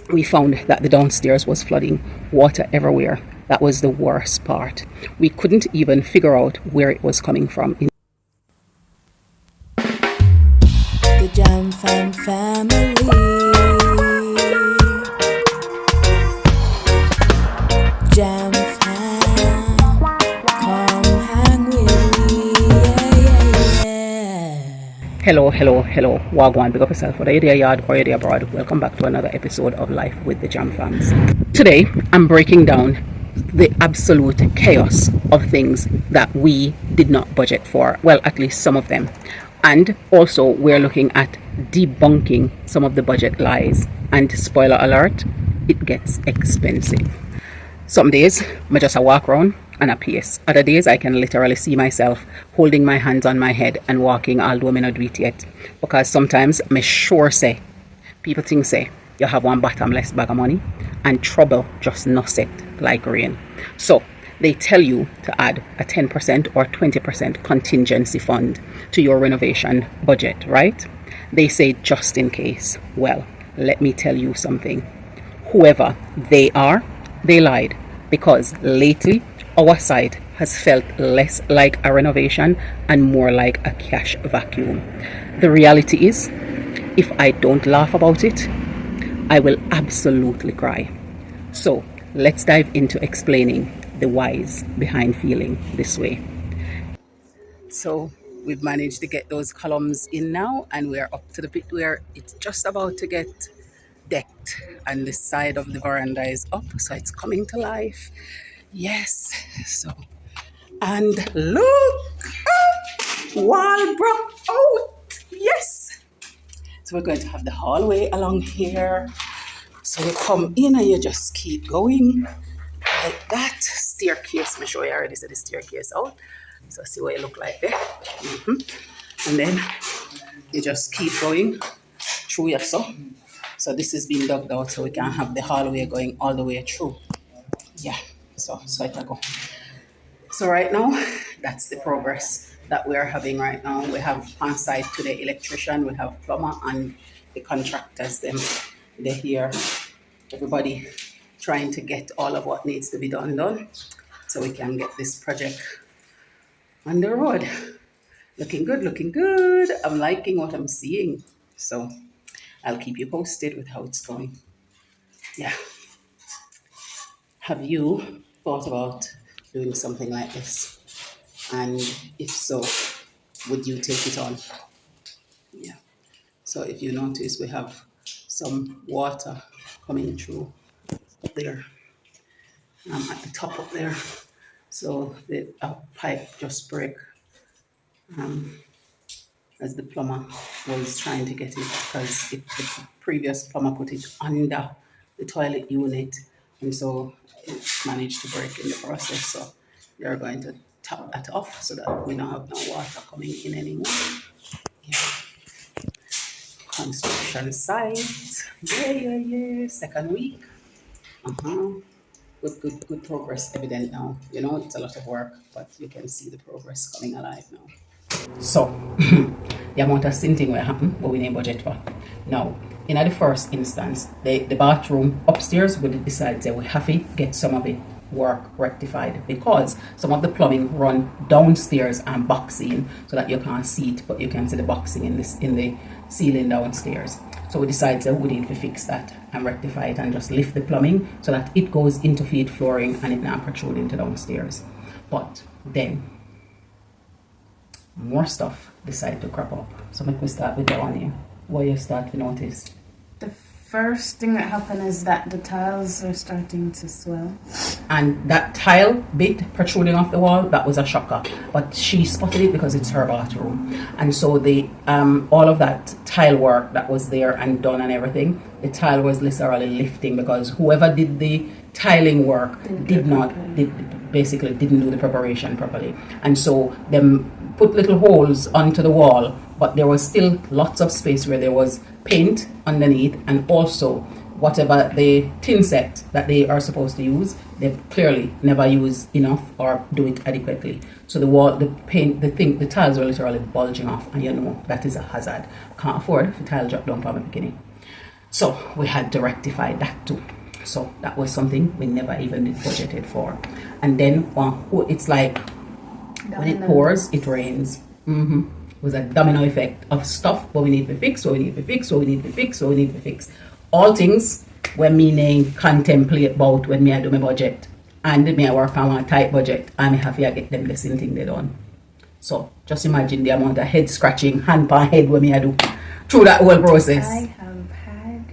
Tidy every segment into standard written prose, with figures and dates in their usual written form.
we found that the downstairs was flooding, water everywhere. That was the worst part. We couldn't even figure out where it was coming from. The Jam family. Jam fam, come hang with me. Yeah. Hello, Wagwan, big up yourself. Whether you're there yard or you're there abroad, welcome back to another episode of Life with the Jam Fams. Today, I'm breaking down the absolute chaos of things that we did not budget for. Well, at least some of them. And also, we're looking at debunking some of the budget lies. And spoiler alert, it gets expensive. Some days, I just walk around and a pace. Other days, I can literally see myself holding my hands on my head and walking, although I not do it yet. Because sometimes, I sure say, people think say, you have one bottomless bag of money and trouble just not set like rain. So, they tell you to add a 10% or 20% contingency fund to your renovation budget, right? They say just in case. Well, let me tell you something. Whoever they are, they lied, because lately our side has felt less like a renovation and more like a cash vacuum. The reality is, if I don't laugh about it, I will absolutely cry. So let's dive into explaining the whys behind feeling this way. So we've managed to get those columns in now, and we're up to the bit where it's just about to get decked and the side of the veranda is up, so it's coming to life. Yes. So, and look, wall broke out. Yes. So we're going to have the hallway along here. So you come in and you just keep going like that. Staircase, I'm sure you already said the staircase out. So see what it look like there. And then you just keep going through your saw. So this is being dug out so we can have the hallway going all the way through. Yeah, so it will go. So right now, that's the progress that we're having right now. We have on site to the electrician, we have plumber and the contractors, them, they're here. Everybody trying to get all of what needs to be done so we can get this project on the road. Looking good. I'm liking what I'm seeing. So I'll keep you posted with how it's going. Yeah. Have you thought about doing something like this? And if so, would you take it on? Yeah. So if you notice, we have some water coming through up there, at the top up there. So the pipe just break as the plumber was trying to get it, because the previous plumber put it under the toilet unit, and so it managed to break in the process. So they're going to top that off so that we don't have no water coming in anymore. Yeah. Construction site. Yeah. Second week. Good progress evident now. You know, it's a lot of work, but you can see the progress coming alive now. So, the amount of sinting will happen, but we need budget for. Now, in the first instance, the bathroom upstairs, we decide that we have to get some of it work rectified, because some of the plumbing run downstairs and boxing so that you can't see it, but you can see the boxing in the ceiling downstairs. So we decided that we need to fix that and rectify it and just lift the plumbing so that it goes into feed flooring and it not protrude into downstairs. But then more stuff decide to crop up. So make we start with that one here. What you start to notice? The first thing that happened is that the tiles are starting to swell. And that tile bit protruding off the wall, that was a shocker. But she spotted it because it's her bathroom. And so the all of that tile work that was there and done and everything, the tile was literally lifting, because whoever did the tiling work basically didn't do the preparation properly. And so them put little holes onto the wall, but there was still lots of space where there was paint underneath, and also whatever the tin set that they are supposed to use, they clearly never use enough or do it adequately. So the wall, the paint, the tiles were literally bulging off, and you know that is a hazard. Can't afford if the tile drop down from the beginning. So we had to rectify that too. So that was something we never even budgeted for. And then it's like when it pours, it rains. It was a domino effect of stuff what we need to fix, what we need to fix, what we need to fix, what we need to fix. All things when me name contemplate about when me I do my budget. And me I work on one tight budget and me have to get them the same thing they done. So just imagine the amount of head scratching, hand per head when me I do through that whole process. I have had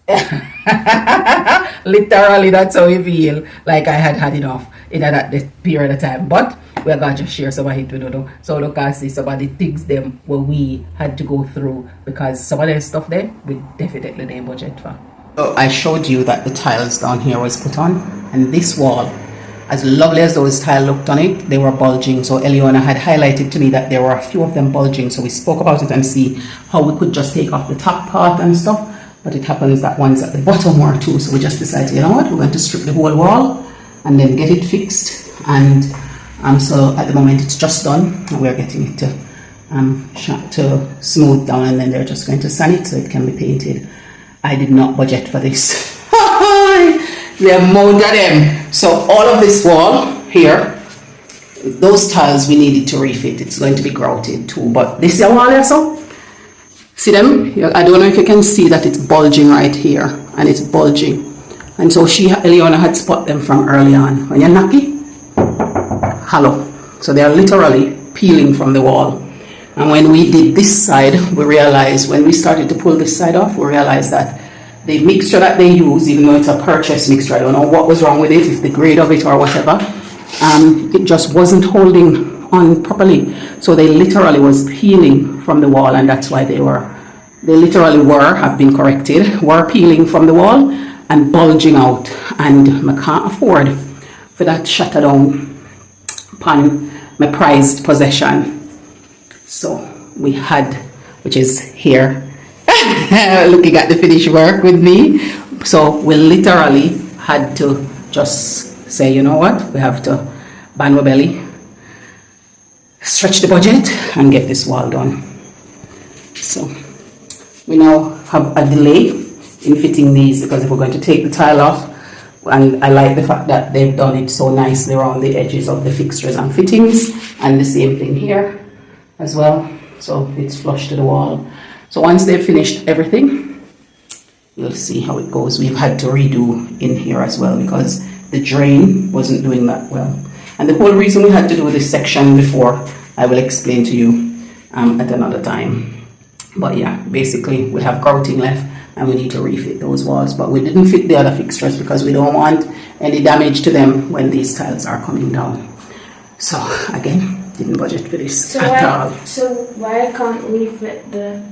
enough. Literally, that's how we feel. Like I had enough in that period of time. But we're gonna just share some of it with you. So look and see some of the things them where we had to go through, because some of the stuff there we definitely didn't budget for. So I showed you that the tiles down here was put on, and this wall, as lovely as those tiles looked on it, they were bulging. So Eliona had highlighted to me that there were a few of them bulging. So we spoke about it and see how we could just take off the top part and stuff. But it happens that ones at the bottom were too. So we just decided, you know what, we're going to strip the whole wall and then get it fixed. And so at the moment it's just done, and we're getting it to smooth down, and then they're just going to sand it so it can be painted. I did not budget for this. The amount of them. So all of this wall here, those tiles we needed to refit. It's going to be grouted too. But this is a wall here, so see them? I don't know if you can see that it's bulging right here, and it's bulging. And so Eliona had spot them from early on. When you're knocky, hollow. So they are literally peeling from the wall. And when we did this side, we realized, when we started to pull this side off, we realized that the mixture that they use, even though it's a purchased mixture, I don't know what was wrong with it, if the grade of it or whatever, it just wasn't holding on properly. So they literally was peeling from the wall, and that's why they have been corrected, were peeling from the wall and bulging out. And I can't afford for that shatter down upon my prized possession. So we had, which is here, looking at the finished work with me. So we literally had to just say, you know what, we have to band our belly, stretch the budget, and get this wall done. So we now have a delay in fitting these, because if we're going to take the tile off, and I like the fact that they've done it so nicely around the edges of the fixtures and fittings, and the same thing here as well, so it's flush to the wall. So once they've finished everything, you'll see how it goes. We've had to redo in here as well, because the drain wasn't doing that well. And the whole reason we had to do this section before, I will explain to you at another time. But yeah, basically we have grouting left, and we need to refit those walls. But we didn't fit the other fixtures because we don't want any damage to them when these tiles are coming down. So again, didn't budget for this at all. So why can't we fit the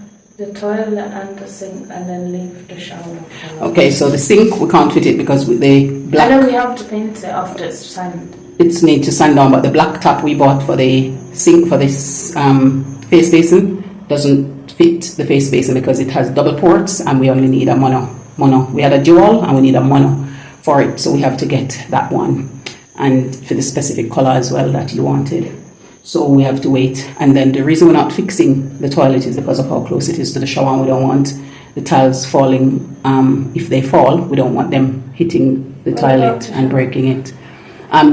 toilet and the sink and then leave the shower? Okay, so the sink we can't fit it because the black. I know we have to paint it after it's sanded. It's need to sand down, but the black top we bought for the sink for this face basin doesn't fit the face basin because it has double ports, and we only need a mono. We had a dual and we need a mono for it, so we have to get that one, and for the specific color as well that you wanted. So we have to wait. And then the reason we're not fixing the toilet is because of how close it is to the shower, and we don't want the tiles falling. If they fall, we don't want them hitting the toilet and breaking it.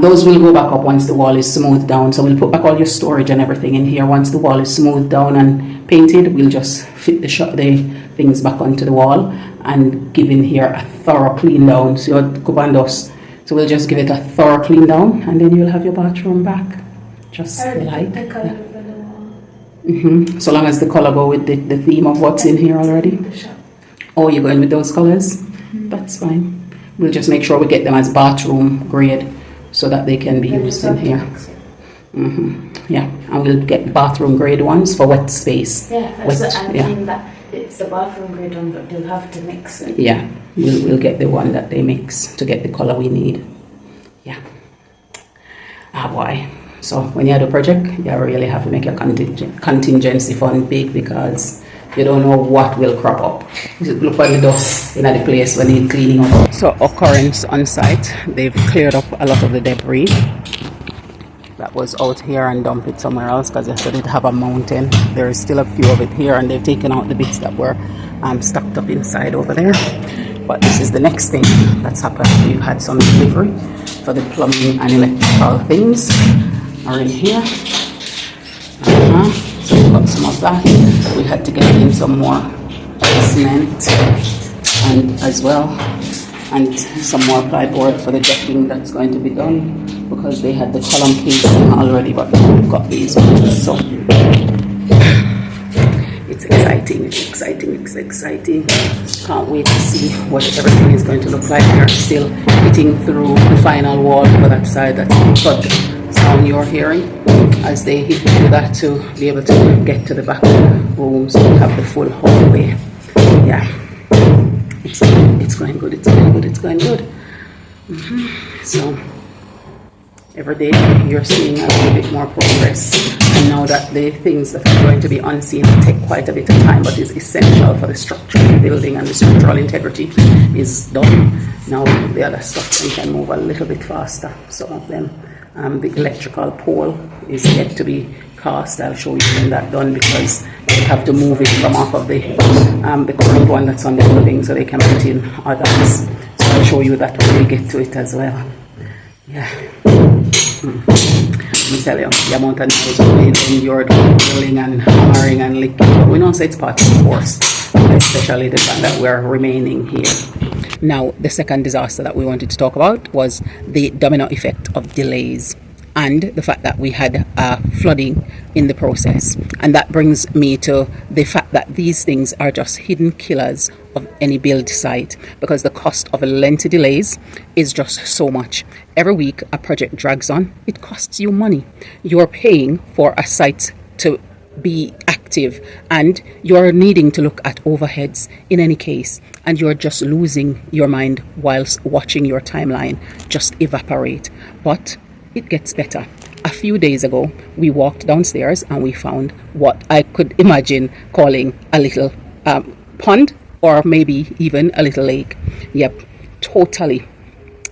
Those will go back up once the wall is smoothed down. So we'll put back all your storage and everything in here. Once the wall is smoothed down and painted, we'll just fit the things back onto the wall and give in here a thorough clean down. So we'll just give it a thorough clean down, and then you'll have your bathroom back. Just like the color for the wall. So long as the color go with the theme of what's in here already. Oh, you're going with those colors? That's fine. We'll just make sure we get them as bathroom grade so that they can be used in here. Yeah, and we'll get bathroom grade ones for wet space. Yeah, I mean that it's the bathroom grade one, but they'll have to mix it. Yeah, we'll get the one that they mix to get the color we need. Yeah. Ah boy. So when you have a project, you really have to make your contingency fund big, because you don't know what will crop up. Look at the dust in the place when you need cleaning up. So occurrence on site, they've cleared up a lot of the debris that was out here and dumped it somewhere else, because they said it have a mountain. There is still a few of it here, and they've taken out the bits that were stocked up inside over there. But this is the next thing that's happened. We've had some delivery for the plumbing and electrical things are in here. So we got some of that. We had to get in some more cement and as well, and some more plyboard for the decking that's going to be done, because they had the column casing already, but we've got these ones. So it's exciting, it's exciting. Can't wait to see what everything is going to look like. They're still hitting through the final wall for that side. That's the thud sound you're hearing as they hit through that to be able to get to the back room, so we have the full hallway. Yeah, it's going good, it's going good. So every day you're seeing a little bit more progress, and now that the things that are going to be unseen take quite a bit of time but is essential for the structure of the building and the structural integrity is done. Now the other stuff we can move a little bit faster. Some of them, the electrical pole is yet to be cast. I'll show you when that's done, because you have to move it from off of the current one that's on the building so they can put in others. So I'll show you that when we get to it as well. Yeah. Let me tell you, the amount of nails we endured drilling and hammering and licking, but we know it's part of the course, especially the fact that we're remaining here. Now, the second disaster that we wanted to talk about was the domino effect of delays and the fact that we had flooding in the process. And that brings me to the fact that these things are just hidden killers of any build site, because the cost of lengthy delays is just so much. Every week a project drags on, it costs you money. You're paying for a site to be active, and you're needing to look at overheads in any case, and you're just losing your mind whilst watching your timeline just evaporate. But it gets better. A few days ago, we walked downstairs and we found what I could imagine calling a little pond, or maybe even a little lake. Yep, totally.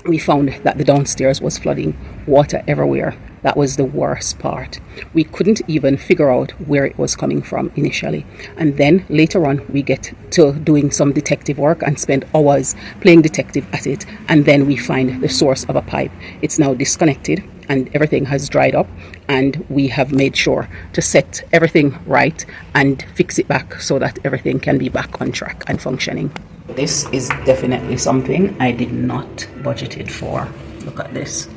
We found that the downstairs was flooding, water everywhere. That was the worst part. We couldn't even figure out where it was coming from initially. And then later on, we get to doing some detective work and spend hours playing detective at it. And then we find the source of a pipe. It's now disconnected and everything has dried up. And we have made sure to set everything right and fix it back so that everything can be back on track and functioning. This is definitely something I did not budget it for. Look at this.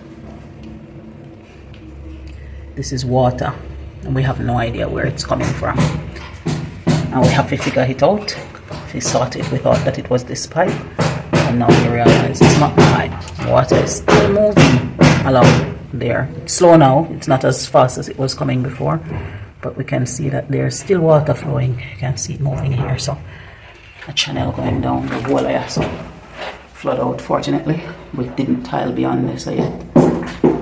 This is water, and we have no idea where it's coming from. And we have to figure it out. If we started, we thought that it was this pipe, and now we realize it's not the pipe. Water is still moving along there. It's slow now, it's not as fast as it was coming before, but we can see that there's still water flowing. You can see it moving here, so a channel going down the whole area. So flood out, fortunately. We didn't tile beyond this yet.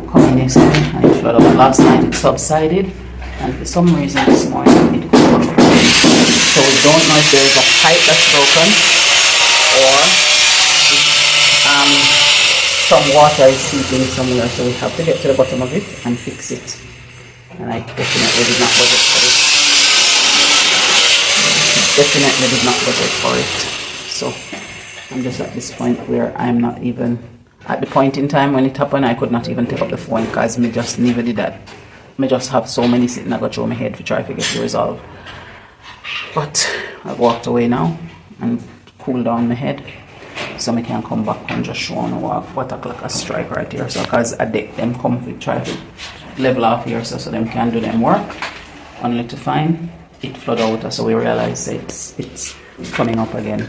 Coming yesterday and it flooded out. Last night it subsided, and for some reason this morning it could come. So we don't know if there is a pipe that's broken or if some water is seeping somewhere. So we have to get to the bottom of it and fix it. And I definitely did not budget for it. Definitely did not budget for it. So I'm just at this point where I'm not even. At the point in time when it happened, I could not even take up the phone because me just never did that. Me just have so many sitting that go through my head to try to get it resolved. But I've walked away now and cooled down my head, so I can come back and just show on what o'clock a strike right here. So because I deck them come to try to level off here so them can do them work, only to find it flood out. So we realize it's coming up again.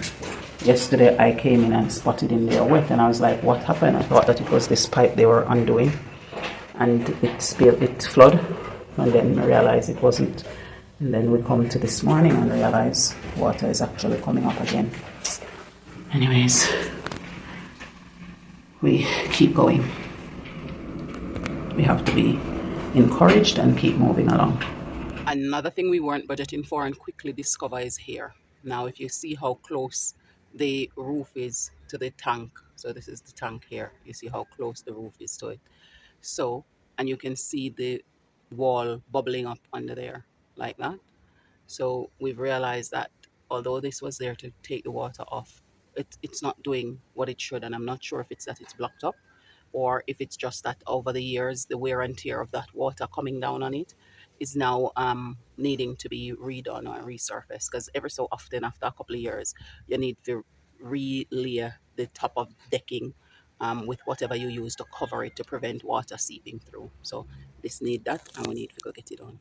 Yesterday I came in and spotted in there wet, and I was like, what happened? I thought that it was this pipe they were undoing, and it flooded, and then I realized it wasn't. And then we come to this morning and realize water is actually coming up again. Anyways, we keep going. We have to be encouraged and keep moving along. Another thing we weren't budgeting for and quickly discover is here. Now, if you see how close the roof is to the tank, so this is the tank here, you see how close the roof is to it. So, and you can see the wall bubbling up under there like that. So we've realized that although this was there to take the water off, it's not doing what it should. And I'm not sure if it's that it's blocked up, or if it's just that over the years the wear and tear of that water coming down on it is now needing to be redone or resurfaced. Because every so often, after a couple of years, you need to re-layer the top of decking with whatever you use to cover it to prevent water seeping through. So this need that, and we need to go get it on,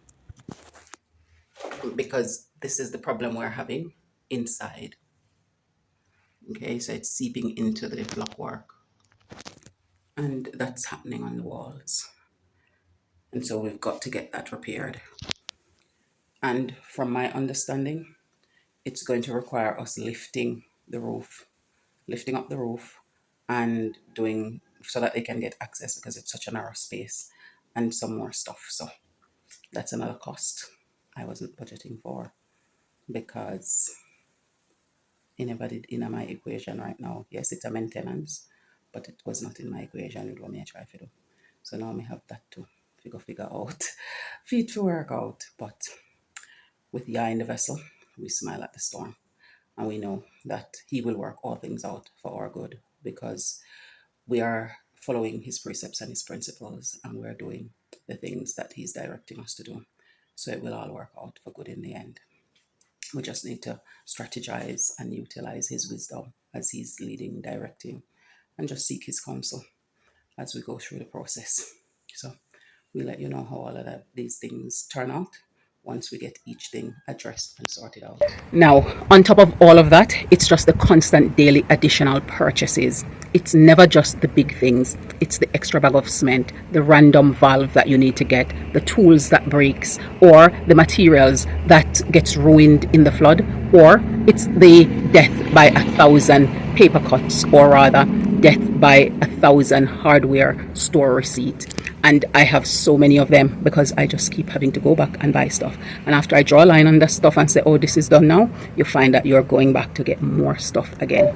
because this is the problem we're having inside. Okay, so it's seeping into the blockwork, and that's happening on the walls. And so we've got to get that repaired. And from my understanding, it's going to require us lifting the roof, lifting up the roof and doing so that they can get access, because it's such a narrow space, and some more stuff. So that's another cost I wasn't budgeting for, because it never did in my equation right now. Yes, it's a maintenance, but it was not in my equation with what I try to do. So now we have that to figure out, feet to work out. But with Yah in the vessel, we smile at the storm, and we know that He will work all things out for our good, because we are following His precepts and His principles, and we're doing the things that He's directing us to do. So it will all work out for good in the end. We just need to strategize and utilize His wisdom as He's leading, directing, and just seek His counsel as we go through the process. So we'll let you know how all of these things turn out once we get each thing addressed and sorted out. Now, on top of all of that, it's just the constant daily additional purchases. It's never just the big things. It's the extra bag of cement, the random valve that you need to get, the tools that breaks, or the materials that gets ruined in the flood, or it's the death by 1,000 paper cuts, or rather death by 1,000 hardware store receipts. And I have so many of them, because I just keep having to go back and buy stuff. And after I draw a line on the stuff and say, oh, this is done now, you find that you're going back to get more stuff again.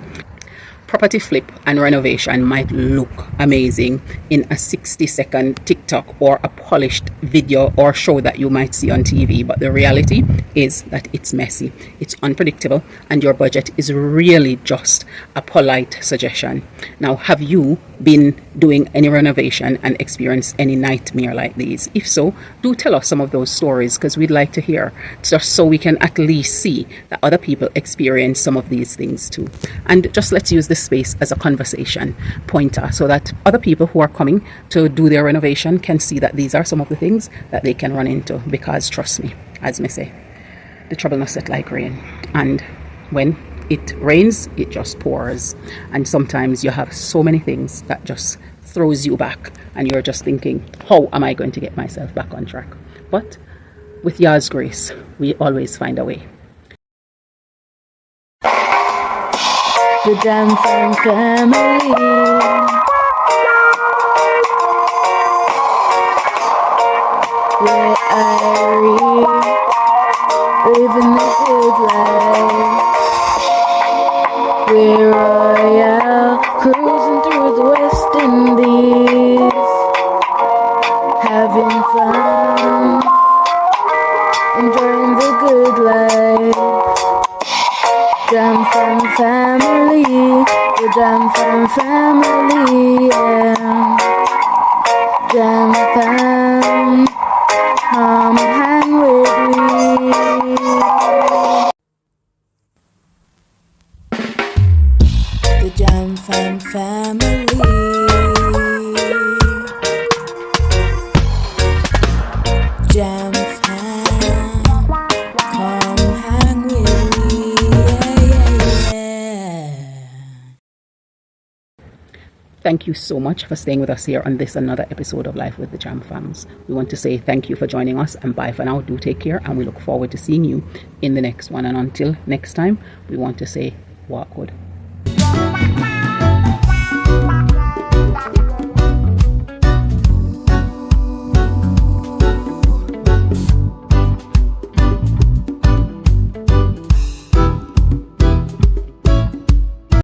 Property flip and renovation might look amazing in a 60-second TikTok or a polished video or show that you might see on TV, but the reality is that it's messy, it's unpredictable, and your budget is really just a polite suggestion. Now, have you been doing any renovation and experienced any nightmare like these? If so, do tell us some of those stories, because we'd like to hear, just so we can at least see that other people experience some of these things too. And just let's use this space as a conversation pointer, so that other people who are coming to do their renovation can see that these are some of the things that they can run into. Because trust me, as me say, the trouble not set like rain, and when it rains, it just pours. And sometimes you have so many things that just throws you back, and you're just thinking, how am I going to get myself back on track? But with Yah's grace, we always find a way. The Jam Fam family. Where I living the good life. We're royal, cruising through the West Indies, having fun, enjoying the good life. Jam Fam family, the Jam Fam family, yeah. Jam Fam, come hang with me. The Jam Fam family. Jam Fam, come hang with me. Yeah. Thank you so much for staying with us here on this another episode of Life with the Jam Fams. We want to say thank you for joining us, and bye for now. Do take care, and we look forward to seeing you in the next one. And until next time, we want to say walk good.